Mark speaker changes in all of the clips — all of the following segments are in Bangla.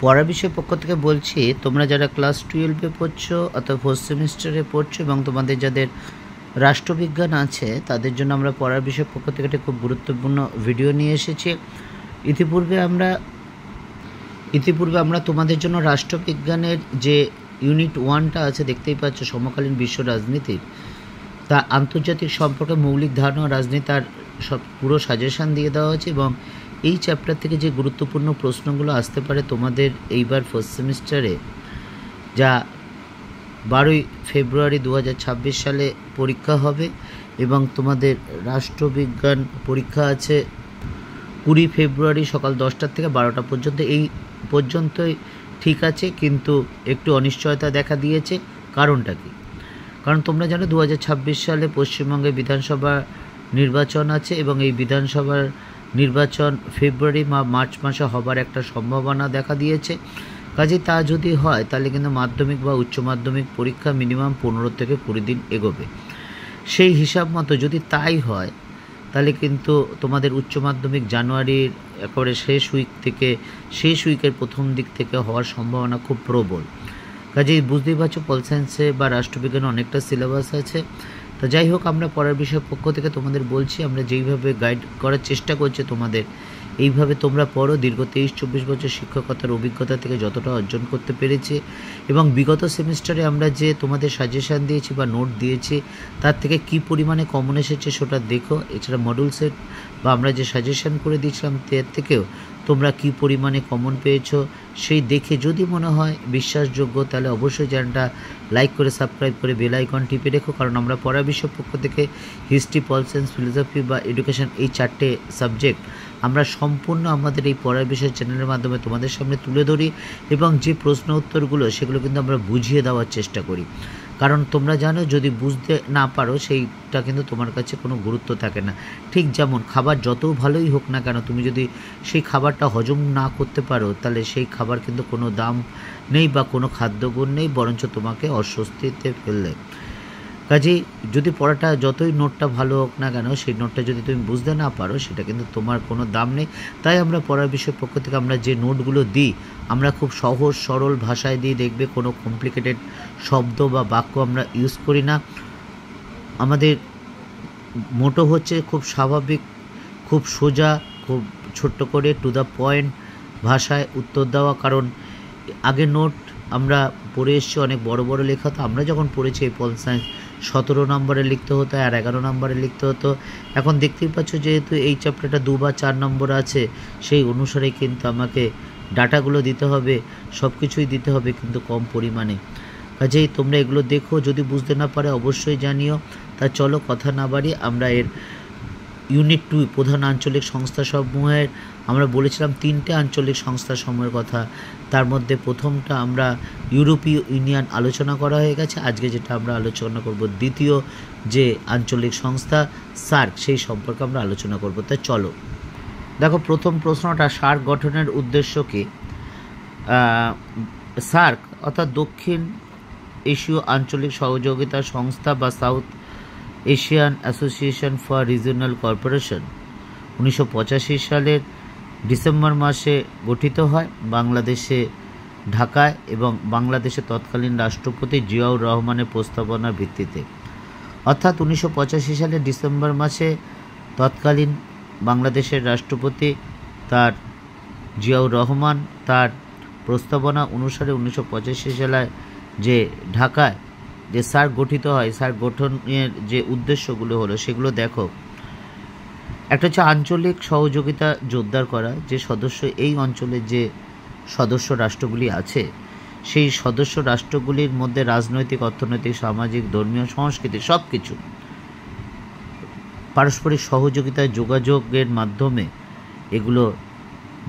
Speaker 1: পড়ার বিষয়ের পক্ষ থেকে বলছি, তোমরা যারা ক্লাস 12-এ পড়ছো অথবা 4th সেমিস্টারে পড়ছো এবং তোমাদের যাদের রাষ্ট্রবিজ্ঞান আছে তাদের জন্য আমরা পড়ার বিষয়ের পক্ষ থেকে একটা খুব গুরুত্বপূর্ণ ভিডিও নিয়ে এসেছি। ইতিপূর্বে আমরা তোমাদের জন্য রাষ্ট্রবিজ্ঞানের যে ইউনিট 1টা আছে, দেখতেই পাচ্ছ, সমকালীন বিশ্ব রাজনীতির, তা আন্তর্জাতিক সম্পর্কে মৌলিক ধারণা ও রাজনীতি, তার সব পুরো সাজেশান দিয়ে দেওয়া হয়েছে এবং এই চ্যাপ্টার থেকে যে গুরুত্বপূর্ণ প্রশ্নগুলো আসতে পারে তোমাদের এইবার 1st সেমিস্টারে, যা 12ই ফেব্রুয়ারি 2026 সালে পরীক্ষা হবে এবং তোমাদের রাষ্ট্রবিজ্ঞান পরীক্ষা আছে 20 ফেব্রুয়ারি সকাল 10টা থেকে 12টা পর্যন্ত। এই পর্যন্তই ঠিক আছে, কিন্তু একটু অনিশ্চয়তা দেখা দিয়েছে। কারণটা কি? কারণ তোমরা জানো 2026 সালে পশ্চিমবঙ্গে বিধানসভা নির্বাচন আছে এবং এই বিধানসভার নির্বাচন ফেব্রুয়ারি বা মার্চ মাসে হবার একটা সম্ভাবনা দেখা দিয়েছে। কাজেই তা যদি হয় তাহলে কিন্তু মাধ্যমিক বা উচ্চ মাধ্যমিক পরীক্ষা মিনিমাম 15 থেকে 20 দিন এগোবে। সেই হিসাব মতো যদি তাই হয় তাহলে কিন্তু তোমাদের উচ্চ মাধ্যমিক জানুয়ারির একেবারে শেষ উইকের প্রথম দিক থেকে হওয়ার সম্ভাবনা খুব প্রবল। কাজেই বুঝতেই পারছো পল সায়েন্সে বা রাষ্ট্রবিজ্ঞানে অনেকটা সিলেবাস আছে। তো যাই হোক, আমরা পড়ার বিষয়ের পক্ষ থেকে তোমাদের বলছি, আমরা যেইভাবে গাইড করার চেষ্টা করছি তোমাদের, এইভাবে তোমরা পড়ো। দীর্ঘ 23-24 বছর শিক্ষকতার অভিজ্ঞতা থেকে যতটা অর্জন করতে পেরেছি এবং বিগত সেমিস্টারে আমরা যে তোমাদের সাজেশান দিয়েছি বা নোট দিয়েছি তার থেকে কি পরিমাণে কমন এসেছে সেটা দেখো। এছাড়া মডেল সেট বা আমরা যে সাজেশান করে দিয়েছিলাম তার থেকেও তোমরা কি পরিমাণে কমন পেয়েছো সেই দেখে যদি মনে হয় বিশ্বাসযোগ্য, তাহলে অবশ্যই চ্যানেলটা লাইক করে সাবস্ক্রাইব করে বেল আইকন টিপে রেখো। কারণ আমরা পড়ার বিষয়ের পক্ষ থেকে হিস্ট্রি, পল সায়েন্স, ফিলোসফি বা এডুকেশন, এই 4টে সাবজেক্ট আমরা সম্পূর্ণ আমাদের এই পড়ার বিষয় চ্যানেলের মাধ্যমে তোমাদের সামনে তুলে ধরি এবং যে প্রশ্ন উত্তরগুলো সেগুলো কিন্তু আমরা বুঝিয়ে দেওয়ার চেষ্টা করি। কারণ তোমরা জানো, যদি বুঝতে না পারো সেইটা কিন্তু তোমার কাছে কোনো গুরুত্ব থাকে না। ঠিক যেমন খাবার যত ভালোই হোক না কেন, তুমি যদি সেই খাবারটা হজম না করতে পারো তাহলে সেই খাবার কিন্তু কোনো দাম নেই বা কোনো খাদ্যগুণ নেই, বরঞ্চ তোমাকে অস্বস্তিতে ফেললে। কাজেই যদি পড়াটা যতই নোটটা ভালো হোক না কেন, সেই নোটটা যদি তুমি বুঝতে না পারো সেটা কিন্তু তোমার কোনো দাম নেই। তাই আমরা পড়ার বিষয়ের পক্ষ থেকে আমরা যে নোটগুলো দিই আমরা খুব সহজ সরল ভাষায় দিই, দেখবে কোনো কমপ্লিকেটেড শব্দ বা বাক্য আমরা ইউজ করি না। আমাদের মোটো হচ্ছে খুব স্বাভাবিক, খুব সোজা, খুব ছোট্ট করে টু দ্য পয়েন্ট ভাষায় উত্তর দেওয়া। কারণ আগে নোট আমরা পড়ে এসেছি অনেক বড় বড় লেখা, তো আমরা যখন পড়েছি এই পল সায়েন্স 17 নম্বরে লিখতে হতো আর 11 নম্বরে লিখতে হতো। এখন দেখতেই পাচ্ছ যেহেতু এই চ্যাপ্টারটা 2 বা 4 নম্বর আছে, সেই অনুসারে কিন্তু আমাকে ডাটাগুলো দিতে হবে, সব কিছুই দিতে হবে, কিন্তু কম পরিমাণে। কাজেই তোমরা এগুলো দেখো, যদি বুঝতে না পারে অবশ্যই জানিও। তা চলো কথা না বাড়িয়ে আমরা এর ইউনিট 2 প্রধান আঞ্চলিক সংস্থা সমূহের, আমরা বলেছিলাম 3টে আঞ্চলিক সংস্থা সমূহের কথা। তার মধ্যে প্রথমটা আমরা ইউরোপীয় ইউনিয়ন আলোচনা করা হয়ে গেছে। আজকে যেটা আমরা আলোচনা করব দ্বিতীয় যে আঞ্চলিক সংস্থা সার্ক, সেই সম্পর্কে আমরা আলোচনা করব। তাই চলো দেখো, প্রথম প্রশ্নটা, সার্ক গঠনের উদ্দেশ্য কি? সার্ক অর্থাৎ দক্ষিণ এশীয় আঞ্চলিক সহযোগিতা সংস্থা বা south Asian association for regional corporation 1985 সালের ডিসেম্বর মাসে গঠিত হয় বাংলাদেশে ঢাকায় এবং বাংলাদেশের তৎকালীন রাষ্ট্রপতি জিয়াউর রহমানের প্রস্তাবনার ভিত্তিতে। অর্থাৎ 1985 সালের ডিসেম্বর মাসে তৎকালীন বাংলাদেশের রাষ্ট্রপতি তার জিয়াউর রহমান তার প্রস্তাবনা অনুসারে 1985 সালে যে ঢাকায় যে সার্ক গঠিত হয়, সার্ক গঠনের যে উদ্দেশ্যগুলো হলো সেগুলো দেখো। একটা হচ্ছে আঞ্চলিক সহযোগিতা জোরদার করা, যে সদস্য এই অঞ্চলের যে সদস্য রাষ্ট্রগুলি আছে সেই সদস্য রাষ্ট্রগুলির মধ্যে রাজনৈতিক, অর্থনৈতিক, সামাজিক, ধর্মীয়, সংস্কৃতি সব কিছু পারস্পরিক সহযোগিতায় যোগাযোগের মাধ্যমে এগুলো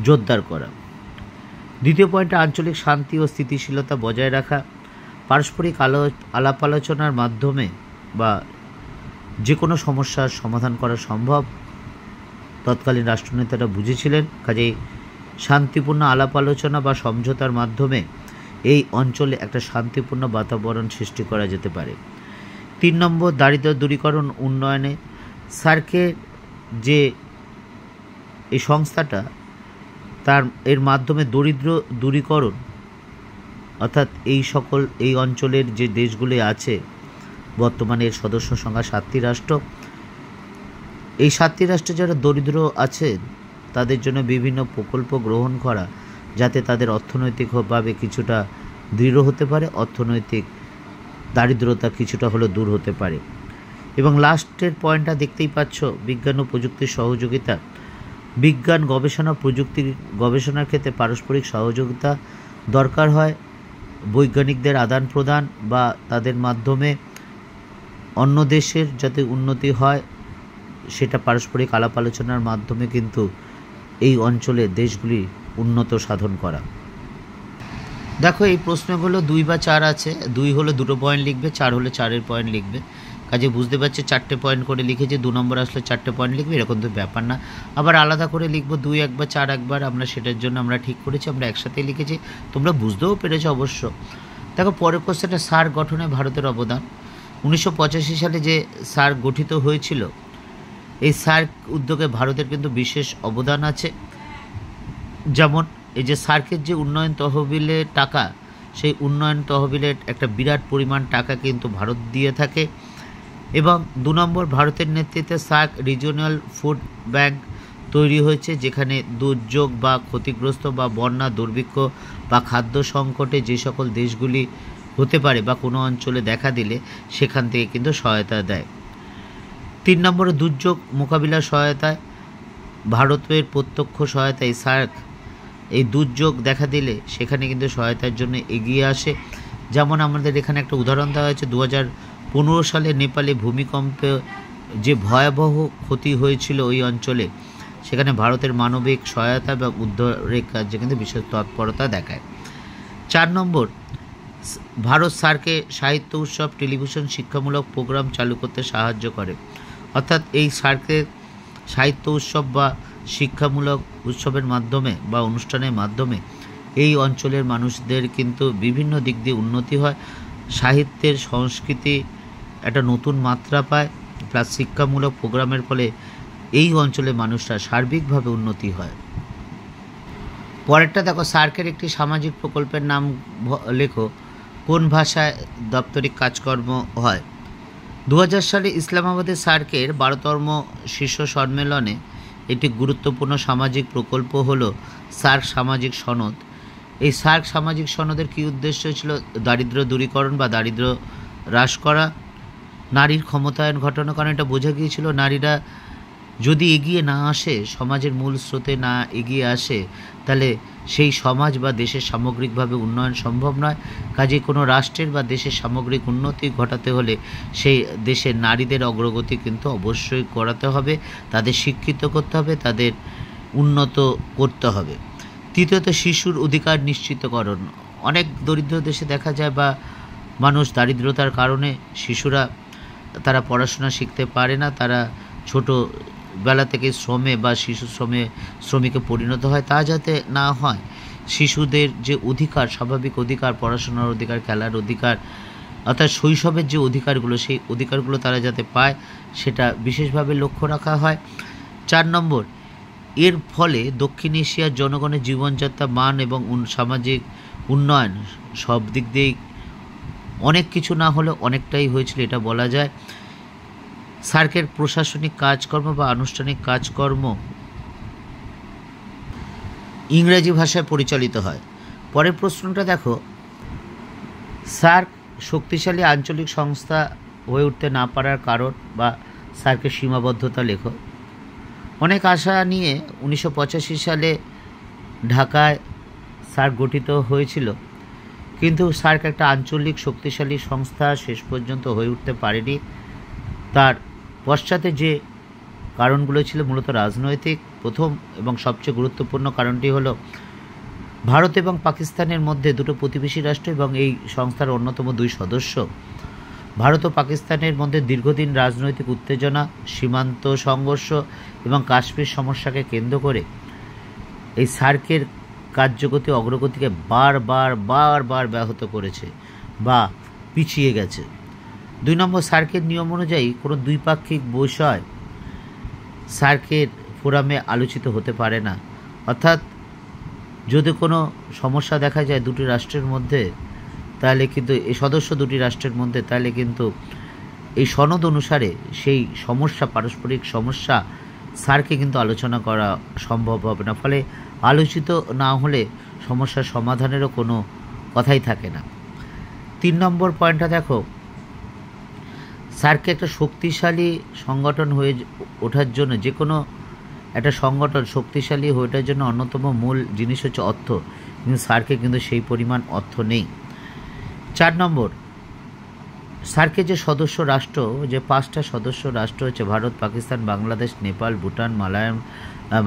Speaker 1: জোরদার করা। দ্বিতীয় পয়েন্টে আঞ্চলিক শান্তি ও স্থিতিশীলতা বজায় রাখা, পারস্পরিক আলাপ আলোচনার মাধ্যমে বা যে কোনো সমস্যার সমাধান করা সম্ভব, তৎকালীন রাষ্ট্রনেতারা বুঝেছিলেন। কাজেই শান্তিপূর্ণ আলাপ আলোচনা বা সমঝোতার মাধ্যমে এই অঞ্চলে একটা শান্তিপূর্ণ বাতাবরণ সৃষ্টি করা যেতে পারে। 3 নম্বর, দারিদ্র্য দূরীকরণ উন্নয়নে সার্কের যে এই সংস্থাটা এর মাধ্যমে দরিদ্র দূরীকরণ, অর্থাৎ এই অঞ্চলের যে দেশগুলি আছে, বর্তমানে এর সদস্য সংখ্যা 7টি রাষ্ট্র। এই 7টি রাষ্ট্রে যারা দরিদ্র আছেন তাদের জন্য বিভিন্ন প্রকল্প গ্রহণ করা, যাতে তাদের অর্থনৈতিকভাবে কিছুটা দৃঢ় হতে পারে, অর্থনৈতিক দারিদ্রতা কিছুটা হলেও দূর হতে পারে। এবং লাস্টের পয়েন্টটা দেখতেই পাচ্ছ, বিজ্ঞান ও প্রযুক্তির সহযোগিতা। বিজ্ঞান গবেষণা প্রযুক্তির গবেষণার ক্ষেত্রে পারস্পরিক সহযোগিতা দরকার হয়। বৈজ্ঞানিকদের আদান প্রদান বা তাদের মাধ্যমে অন্য দেশের যাতে উন্নতি হয়, সেটা পারস্পরিক আলাপ আলোচনার মাধ্যমে কিন্তু এই অঞ্চলের দেশগুলি উন্নত সাধন করা। দেখো, এই প্রশ্নগুলো 2 বা 4 আছে। 2 হলে 2 পয়েন্ট লিখবে, 4 হলে 4 পয়েন্ট লিখবে। কাজে বুঝতে পারছি 4টে পয়েন্ট করে লিখেছি, 2 নম্বর আসলে 4টে পয়েন্ট লিখবে, এরকম তো ব্যাপার না। আবার আলাদা করে লিখবো 2 একবার, 4 একবার, আমরা সেটার জন্য আমরা ঠিক করেছি, আমরা একসাথেই লিখেছি। তোমরা বুঝতেও পেরেছো অবশ্য। দেখো, পরের কোশ্চেনটা, সার্ক গঠনে ভারতের অবদান। 1985 সালে যে সার্ক গঠিত হয়েছিল, এই সার্ক উদ্যোগে ভারতের কিন্তু বিশেষ অবদান আছে। যেমন এই যে সার্কের যে উন্নয়ন তহবিলের টাকা, সেই উন্নয়ন তহবিলের একটা বিরাট পরিমাণ টাকা কিন্তু ভারত দিয়ে থাকে। এবং 2 নম্বর, ভারতের নেতৃত্বে সার্ক রিজিওনাল ফুড ব্যাংক তৈরি হয়েছে, যেখানে দুর্যোগ বা ক্ষতিগ্রস্ত বা বন্যা, দুর্ভিক্ষ বা খাদ্য সংকটে যে সকল দেশগুলি হতে পারে বা কোনো অঞ্চলে দেখা দিলে সেখান থেকে কিন্তু সহায়তা দেয়। 3 নম্বরে, দুর্যোগ মোকাবিলার সহায়তায় ভারতের প্রত্যক্ষ সহায়তায় সার্ক এই দুর্যোগ দেখা দিলে সেখানে কিন্তু সহায়তার জন্য এগিয়ে আসে। যেমন আমাদের এখানে একটা উদাহরণ দেওয়া হয়েছে, 2015 সালে নেপালে ভূমিকম্পে যে ভয়াবহ ক্ষতি হয়েছিল ওই অঞ্চলে, সেখানে ভারতের মানবিক সহায়তা বা উদ্ধারের কাজে কিন্তু বিশেষ তৎপরতা দেখায়। 4 নম্বর, ভারত সার্কে সাহিত্য উৎসব, টেলিভিশন, শিক্ষামূলক প্রোগ্রাম চালু করতে সাহায্য করে। অর্থাৎ এই সার্কের সাহিত্য উৎসব বা শিক্ষামূলক উৎসবের মাধ্যমে বা অনুষ্ঠানের মাধ্যমে এই অঞ্চলের মানুষদের কিন্তু বিভিন্ন দিক দিয়ে উন্নতি হয়। সাহিত্যের সংস্কৃতি একটা নতুন মাত্রা পায়, প্লাস শিক্ষামূলক প্রোগ্রামের ফলে এই অঞ্চলের মানুষরা সার্বিকভাবে উন্নতি হয়। পরেরটা দেখো, সার্কের একটি সামাজিক প্রকল্পের নাম লেখো। কোন ভাষায় দাপ্তরিক কাজকর্ম হয়? 2000 সালে ইসলামাবাদে সার্কের 12তম শীর্ষ সম্মেলনে একটি গুরুত্বপূর্ণ সামাজিক প্রকল্প হলো সার্ক সামাজিক সনদ। এই সার্ক সামাজিক সনদের কী উদ্দেশ্য ছিল? দারিদ্র দূরীকরণ বা দারিদ্র হ্রাস করা, নারীর ক্ষমতায়ন ঘটানো। কারণ এটা বোঝা গিয়েছিল, নারীরা যদি এগিয়ে না আসে, সমাজের মূল স্রোতে না এগিয়ে আসে, তাহলে সেই সমাজ বা দেশের সামগ্রিকভাবে উন্নয়ন সম্ভব নয়। কাজে কোনো রাষ্ট্রের বা দেশের সামগ্রিক উন্নতি ঘটাতে হলে সেই দেশের নারীদের অগ্রগতি কিন্তু অবশ্যই করাতে হবে, তাদের শিক্ষিত করতে হবে, তাদের উন্নত করতে হবে। তৃতীয়ত, শিশুর অধিকার নিশ্চিতকরণ। অনেক দরিদ্র দেশে দেখা যায় বা মানুষ দারিদ্রতার কারণে শিশুরা তারা পড়াশোনা শিখতে পারে না, তারা ছোটোবেলা থেকে শ্রমে বা শিশু শ্রমিকে পরিণত হয়। তা যাতে না হয়, শিশুদের যে অধিকার, স্বাভাবিক অধিকার, পড়াশোনার অধিকার, খেলার অধিকার, অর্থাৎ শৈশবের যে অধিকারগুলো, সেই অধিকারগুলো তারা যাতে পায়, সেটা বিশেষভাবে লক্ষ্য রাখা হয়। 4 নম্বর, এর ফলে দক্ষিণ এশিয়ার জনগণের জীবনযাত্রা মান এবং সামাজিক উন্নয়ন সব দিক দিয়েই অনেক কিছু না হলে অনেকটাই হয়েছিল, এটা বলা যায়। সার্কের প্রশাসনিক কাজকর্ম বা আনুষ্ঠানিক কাজকর্ম ইংরেজি ভাষায় পরিচালিত হয়। পরের প্রশ্নটা দেখো, সার্ক শক্তিশালী আঞ্চলিক সংস্থা হয়ে উঠতে না পারার কারণ বা সার্কের সীমাবদ্ধতা লেখো। অনেক আশা নিয়ে 1985 সালে ঢাকায় সার্ক গঠিত হয়েছিল, কিন্তু সার্ক একটা আঞ্চলিক শক্তিশালী সংস্থা শেষ পর্যন্ত হয়ে উঠতে পারেনি। তার পশ্চাতে যে কারণগুলো ছিল মূলত রাজনৈতিক। প্রথম এবং সবচেয়ে গুরুত্বপূর্ণ কারণটি হলো ভারত এবং পাকিস্তানের মধ্যে দুটো প্রতিবেশী রাষ্ট্র এবং এই সংস্থার অন্যতম 2 সদস্য। ভারত ও পাকিস্তানের মধ্যে দীর্ঘদিন রাজনৈতিক উত্তেজনা, সীমান্ত সংঘর্ষ এবং কাশ্মীর সমস্যাকে কেন্দ্র করে এই সার্কের কার্যগতি অগ্রগতিকে বারবার ব্যাহত করেছে বা পিছিয়ে গেছে। 2 নম্বর, সার্কের নিয়ম অনুযায়ী কোনো দ্বিপাক্ষিক বিষয় সার্কের ফোরামে আলোচিত হতে পারে না। অর্থাৎ যদি কোনো সমস্যা দেখা যায় দুটি রাষ্ট্রের মধ্যে, তাহলে কিন্তু এই সদস্য দুটি রাষ্ট্রের মধ্যে, তাহলে কিন্তু এই সনদ অনুসারে সেই সমস্যা, পারস্পরিক সমস্যা সার্কে কিন্তু আলোচনা করা সম্ভব হবে না। ফলে আলোচিত না হলে সমস্যার সমাধানেরও কোনো কথাই থাকে না। 3 নম্বর পয়েন্টটা দেখো, সার্কে একটা শক্তিশালী সংগঠন হয়ে ওঠার জন্য, যে কোনো একটা সংগঠন শক্তিশালী হয়ে ওঠার জন্য অন্যতম মূল জিনিস হচ্ছে অর্থ, কিন্তু সার্কে কিন্তু সেই পরিমাণ অর্থ নেই। 4 নম্বর, সার্কের যে সদস্য রাষ্ট্র, যে 5টা সদস্য রাষ্ট্র হচ্ছে ভারত, পাকিস্তান, বাংলাদেশ, নেপাল, ভুটান,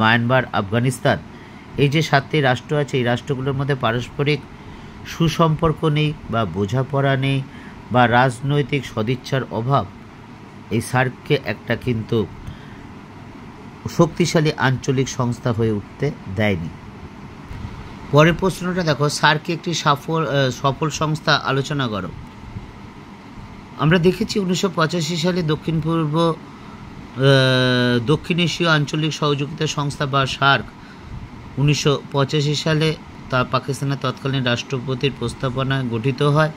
Speaker 1: মায়ানমার, আফগানিস্তান, এই যে 7টি রাষ্ট্র আছে, এই রাষ্ট্রগুলোর মধ্যে পারস্পরিক সুসম্পর্ক নেই বা বোঝাপড়া নেই বা রাজনৈতিক সদিচ্ছার অভাব এই সার্ককে একটা কিন্তু শক্তিশালী আঞ্চলিক সংস্থা হয়ে উঠতে দেয়নি। পরের প্রশ্নটা দেখো, সার্কে একটি সফল সংস্থা আলোচনা করো। আমরা দেখেছি 1985 সালে দক্ষিণ এশীয় আঞ্চলিক সহযোগিতা সংস্থা বা সার্ক 1985 সালে তা পাকিস্তানের তৎকালীন রাষ্ট্রপতির প্রস্তাবনায় গঠিত হয়,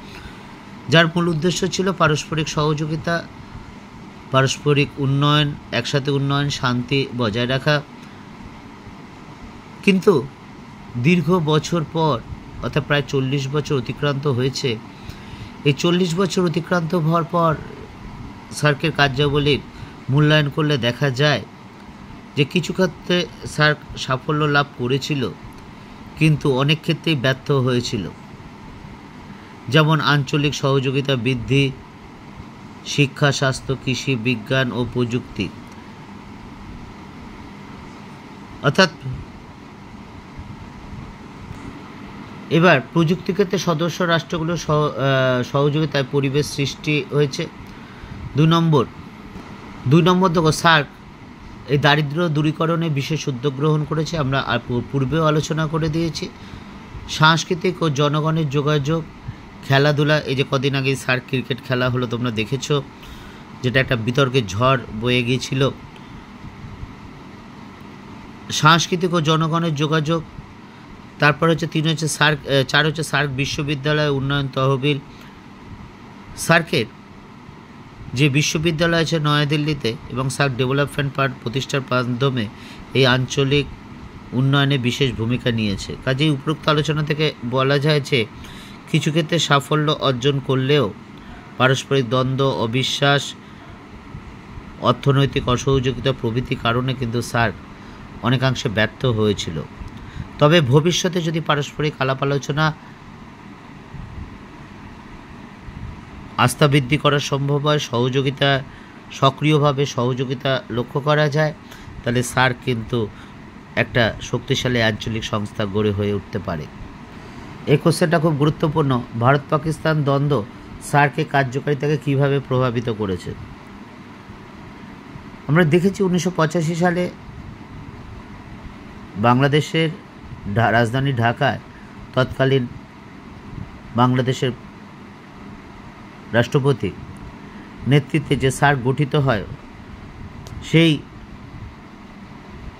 Speaker 1: যার মূল উদ্দেশ্য ছিল পারস্পরিক সহযোগিতা, পারস্পরিক উন্নয়ন, একসাথে উন্নয়ন, শান্তি বজায় রাখা। কিন্তু দীর্ঘ বছর পর, অর্থাৎ প্রায় 40 বছর অতিক্রান্ত হয়েছে, এই 40 বছর অতিক্রান্ত হওয়ার পর সার্কের কার্যাবলীর মূল্যায়ন করলে দেখা যায় যে কিছু ক্ষেত্রে সার্ক সাফল্য লাভ করেছিল, কিন্তু অনেক ক্ষেত্রেই ব্যর্থ হয়েছিল। যেমন আঞ্চলিক সহযোগিতা বৃদ্ধি, শিক্ষা, স্বাস্থ্য, কৃষি, বিজ্ঞান ও প্রযুক্তি। অর্থাৎ এবার প্রযুক্তি ক্ষেত্রে সদস্য রাষ্ট্রগুলোর সহযোগিতায় পরিবেশ সৃষ্টি হয়েছে। 2 নম্বর দেখো, সার্ক এই দারিদ্র্য দূরীকরণে বিশেষ উদ্যোগ গ্রহণ করেছে, আমরা পূর্বেও আলোচনা করে দিয়েছি। সাংস্কৃতিক ও জনগণের যোগাযোগ, খেলাধুলা, এই যে কদিন আগে সার্ক ক্রিকেট খেলা হলো, তোমরা দেখেছো, যেটা একটা বিতর্কের ঝড় বয়ে গিয়েছিল। সাংস্কৃতিক ও জনগণের যোগাযোগ, তারপর হচ্ছে 4 হচ্ছে সার্ক বিশ্ববিদ্যালয় উন্নয়ন তহবিল। সার্কের যে বিশ্ববিদ্যালয় আছে নয়াদিল্লিতে এবং সার্ক ডেভেলপমেন্ট ফান্ড প্রতিষ্ঠার মাধ্যমে এই আঞ্চলিক উন্নয়নে বিশেষ ভূমিকা নিয়েছে। কাজেই উপরোক্ত আলোচনা থেকে বলা যায় যে কিছু ক্ষেত্রে সাফল্য অর্জন করলেও পারস্পরিক দ্বন্দ্ব, অবিশ্বাস, অর্থনৈতিক অসহযোগিতা প্রভৃতি কারণে কিন্তু সার্ক অনেকাংশে ব্যর্থ হয়েছিল। তবে ভবিষ্যতে যদি পারস্পরিক আলাপ আলোচনা, আস্থা বৃদ্ধি করা সম্ভব হয়, সহযোগিতা সক্রিয়ভাবে সহযোগিতা লক্ষ্য করা যায়, তাহলে সার্ক কিন্তু একটা শক্তিশালী আঞ্চলিক সংস্থা গড়ে হয়ে উঠতে পারে। এই কোশ্চেনটা খুব গুরুত্বপূর্ণ। ভারত পাকিস্তান দ্বন্দ্ব সার্কের কার্যকারিতাকে কীভাবে প্রভাবিত করেছে? আমরা দেখেছি 1985 সালে বাংলাদেশের রাজধানী ঢাকায় তৎকালীন বাংলাদেশের রাষ্ট্রপতি নেতৃত্বে যে সার্ক গঠিত হয়,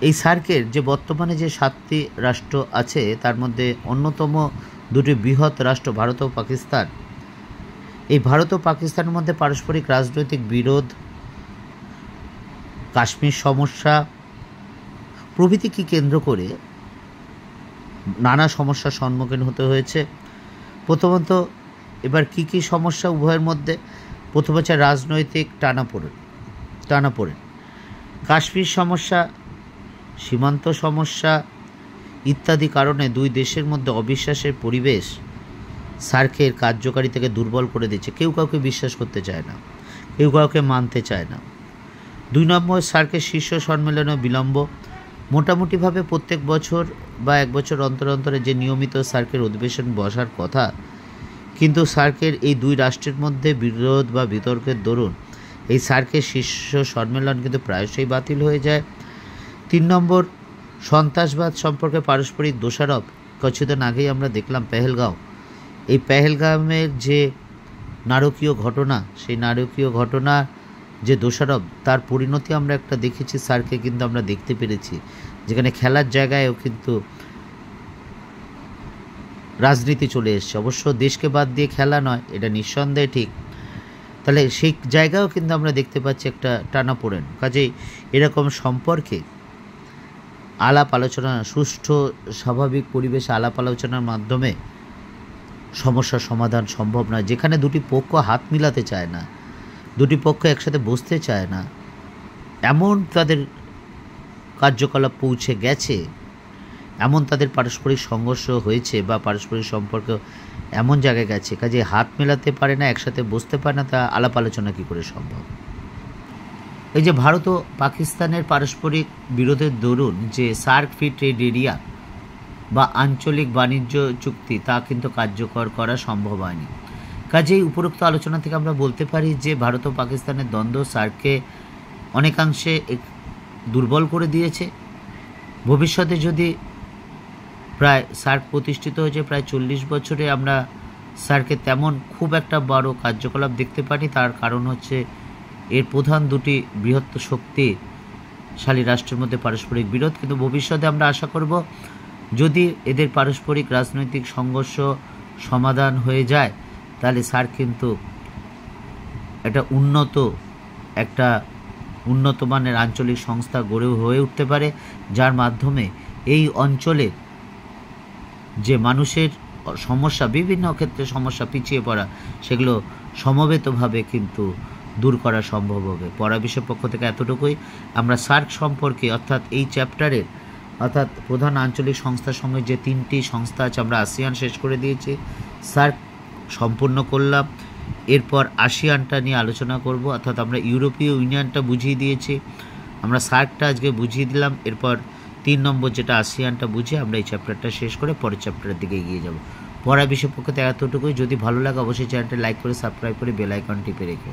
Speaker 1: এই সার্কের যে বর্তমানে যে 7টি রাষ্ট্র আছে, তার মধ্যে অন্যতম 2টি বৃহৎ রাষ্ট্র ভারত ও পাকিস্তান। এই ভারত ও পাকিস্তানের মধ্যে পারস্পরিক রাজনৈতিক বিরোধ, কাশ্মীর সমস্যা প্রভৃতিকে কেন্দ্র করে নানা সমস্যার সম্মুখীন হতে হয়েছে। প্রথমত এবার কী সমস্যা উভয়ের মধ্যে? প্রথম হচ্ছে রাজনৈতিক টানাপোড়েন, কাশ্মীর সমস্যা, সীমান্ত সমস্যা ইত্যাদি কারণে দুই দেশের মধ্যে অবিশ্বাসের পরিবেশ সার্কের কার্যকারিতাকে দুর্বল করে দিচ্ছে। কেউ কাউকে বিশ্বাস করতে চায় না, কেউ কাউকে মানতে চায় না। 2 নম্বর, সার্কের শীর্ষ সম্মেলনে বিলম্ব। মোটামুটিভাবে প্রত্যেক বছর বা 1 বছর অন্তর অন্তরে যে নিয়মিত সার্কের অধিবেশন বসার কথা, কিন্তু সার্কের এই 2 রাষ্ট্রের মধ্যে বিরোধ বা বিতর্কের দরুন এই সার্কের শীর্ষ সম্মেলন কিন্তু প্রায়শই বাতিল হয়ে যায়। 3 নম্বর, সন্ত্রাসবাদ সম্পর্কে পারস্পরিক দোষারোপ। কিছুদিন আগেই আমরা দেখলাম পেহেলগাঁও, এই পেহেলগামের যে নারকীয় ঘটনা, সেই নারকীয় ঘটনা যে দোষারোপ, তার পরিণতি আমরা একটা দেখেছি সার্কে, কিন্তু আমরা দেখতে পেরেছি যেখানে খেলার জায়গায়ও কিন্তু রাজনীতি চলে এসছে। অবশ্য দেশকে বাদ দিয়ে খেলা নয়, এটা নিঃসন্দেহে ঠিক। তাহলে সেই জায়গায়ও কিন্তু আমরা দেখতে পাচ্ছি একটা টানাপোড়েন। কাজেই এরকম সম্পর্কে আলাপ আলোচনা, সুষ্ঠু স্বাভাবিক পরিবেশে আলাপ আলোচনার মাধ্যমে সমস্যার সমাধান সম্ভব নয়। যেখানে দুটি পক্ষ হাত মিলাতে চায় না, দুটি পক্ষ একসাথে বসতে চায় না, এমন তাদের কার্যকলাপ পৌঁছে গেছে, এমন তাদের পারস্পরিক সংঘর্ষ হয়েছে বা পারস্পরিক সম্পর্ক এমন জায়গায় গেছে, কাজে হাত মেলাতে পারে না, একসাথে বসতে পারে না, তা আলাপ আলোচনা কী করে সম্ভব? এই যে ভারত ও পাকিস্তানের পারস্পরিক বিরোধের দরুন যে সার্ক ফ্রি ট্রেড এরিয়া বা আঞ্চলিক বাণিজ্য চুক্তি, তা কিন্তু কার্যকর করা সম্ভব হয়নি। কাজেই উপরোক্ত আলোচনা থেকে আমরা বলতে পারি যে ভারত ও পাকিস্তানের দ্বন্দ্ব সার্ককে অনেকাংশে দুর্বল করে দিয়েছে। ভবিষ্যতে যদি প্রায় সার্ক প্রতিষ্ঠিত হয়েছে প্রায় 40 বছরে, আমরা সার্কে তেমন খুব একটা বড় কার্যকলাপ দেখতে পারি। তার কারণ হচ্ছে এর প্রধান দুটি বৃহত্তর শক্তিশালী রাষ্ট্রের মধ্যে পারস্পরিক বিরোধ। কিন্তু ভবিষ্যতে আমরা আশা করব যদি এদের পারস্পরিক রাজনৈতিক সংঘর্ষ সমাধান হয়ে যায়, তাহলে সার্ক কিন্তু একটা উন্নত মানের আঞ্চলিক সংস্থা গড়ে হয়ে উঠতে পারে, যার মাধ্যমে এই অঞ্চলের যে মানুষের সমস্যা, বিভিন্ন ক্ষেত্রে সমস্যা, পিছিয়ে পড়া, সেগুলো সমবেতভাবে কিন্তু দূর করা সম্ভব হবে। পরাবিশ্বের পক্ষ থেকে এতটুকুই। আমরা সার্ক সম্পর্কে, অর্থাৎ এই চ্যাপ্টারের, অর্থাৎ প্রধান আঞ্চলিক সংস্থার সঙ্গে যে 3টি সংস্থা আছে, আমরা আসিয়ান শেষ করে দিয়েছি, সার্ক সম্পূর্ণ করলাম। এরপর আসিয়ানটা নিয়ে আলোচনা করব, অর্থাৎ আমরা ইউরোপীয় ইউনিয়নটা বুঝিয়ে দিয়েছি, আমরা সার্কটা আজকে বুঝিয়ে দিলাম। এরপর 3 নম্বর যেটা আসিয়ানটা বুঝে আমরা এই চ্যাপ্টারটা শেষ করে পরের চ্যাপ্টারের দিকে এগিয়ে যাব। পড়া বিষয়ের পক্ষ থেকে এতটুকুই। যদি ভালো লাগে অবশ্যই চ্যানেলটা লাইক করে, সাবস্ক্রাইব করে, বেল আইকন টিপে রেখো।